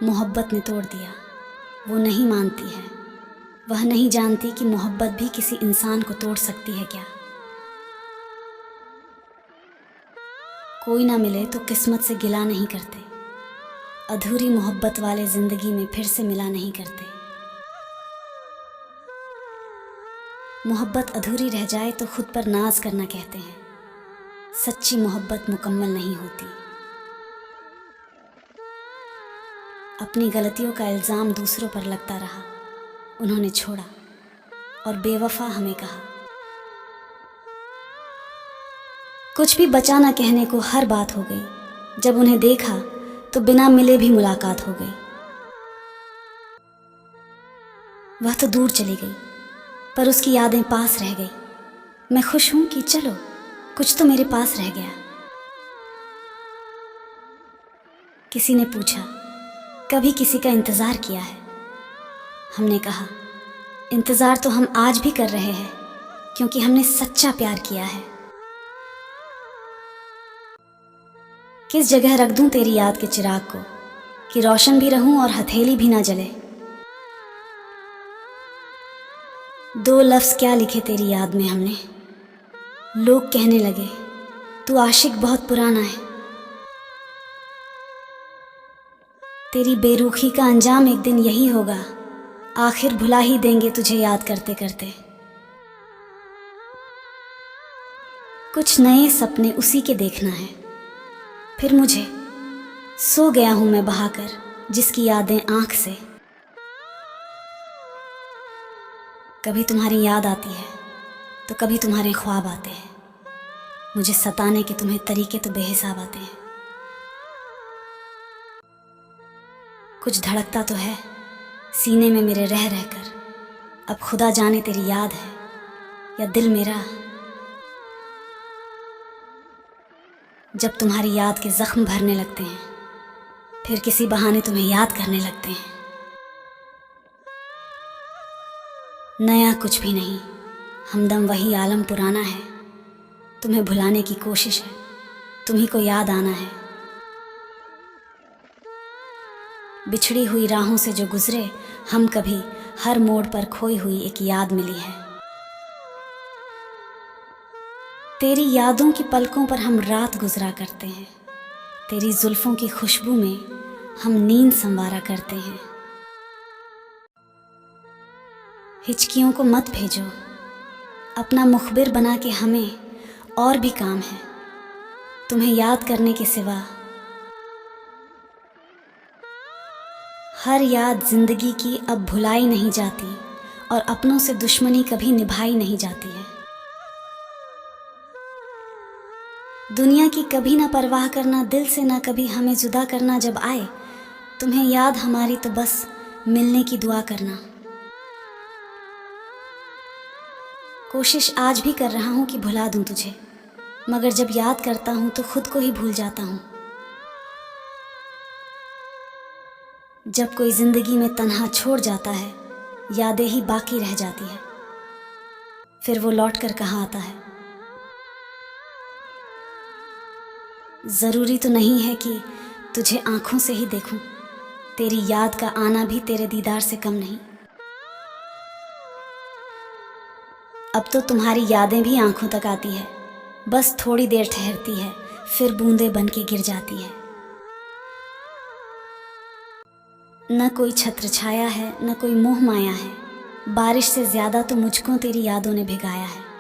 मोहब्बत ने तोड़ दिया। वो नहीं मानती है, वह नहीं जानती कि मोहब्बत भी किसी इंसान को तोड़ सकती है क्या। कोई ना मिले तो किस्मत से गिला नहीं करते, अधूरी मोहब्बत वाले जिंदगी में फिर से मिला नहीं करते। मोहब्बत अधूरी रह जाए तो खुद पर नाज करना कहते हैं, सच्ची मोहब्बत मुकम्मल नहीं होती। अपनी गलतियों का इल्ज़ाम दूसरों पर लगता रहा, उन्होंने छोड़ा और बेवफा हमें कहा। कुछ भी बचा ना कहने को, हर बात हो गई। जब उन्हें देखा तो बिना मिले भी मुलाकात हो गई। वह तो दूर चली गई पर उसकी यादें पास रह गई। मैं खुश हूं कि चलो कुछ तो मेरे पास रह गया। किसी ने पूछा, कभी किसी का इंतज़ार किया है? हमने कहा, इंतज़ार तो हम आज भी कर रहे हैं, क्योंकि हमने सच्चा प्यार किया है। किस जगह रख दूं तेरी याद के चिराग को, कि रोशन भी रहूं और हथेली भी ना जले। दो लफ्ज़ क्या लिखे तेरी याद में हमने, लोग कहने लगे तू आशिक बहुत पुराना है। तेरी बेरुखी का अंजाम एक दिन यही होगा, आखिर भुला ही देंगे तुझे याद करते करते। कुछ नए सपने उसी के देखना है, फिर मुझे सो गया हूं मैं बहाकर जिसकी यादें आंख से। कभी तुम्हारी याद आती है तो कभी तुम्हारे ख्वाब आते हैं, मुझे सताने के तुम्हें तरीके तो बेहिसाब आते हैं। कुछ धड़कता तो है सीने में मेरे रह रहकर, अब खुदा जाने तेरी याद है या दिल मेरा। जब तुम्हारी याद के जख्म भरने लगते हैं, फिर किसी बहाने तुम्हें याद करने लगते हैं। नया कुछ भी नहीं, हमदम वही आलम पुराना है। तुम्हें भुलाने की कोशिश है, तुम्ही को याद आना है। बिछड़ी हुई राहों से जो गुजरे हम कभी, हर मोड़ पर खोई हुई एक याद मिली है। तेरी यादों की पलकों पर हम रात गुजरा करते हैं, तेरी जुल्फों की खुशबू में हम नींद संवारा करते हैं। हिचकियों को मत भेजो, अपना मुखबिर बना के हमें और भी काम है तुम्हें याद करने के सिवा। हर याद जिंदगी की अब भुलाई नहीं जाती, और अपनों से दुश्मनी कभी निभाई नहीं जाती है। दुनिया की कभी ना परवाह करना, दिल से ना कभी हमें जुदा करना। जब आए तुम्हें याद हमारी तो बस मिलने की दुआ करना। कोशिश आज भी कर रहा हूँ कि भुला दूँ तुझे, मगर जब याद करता हूँ तो खुद को ही भूल जाता हूँ। जब कोई जिंदगी में तन्हा छोड़ जाता है, यादें ही बाकी रह जाती है, फिर वो लौट कर कहाँ आता है। ज़रूरी तो नहीं है कि तुझे आँखों से ही देखूं, तेरी याद का आना भी तेरे दीदार से कम नहीं। अब तो तुम्हारी यादें भी आँखों तक आती है, बस थोड़ी देर ठहरती है, फिर बूंदें बन के गिर जाती है। न कोई छत्र छाया है, न कोई मोह माया है, बारिश से ज़्यादा तो मुझको तेरी यादों ने भिगाया है।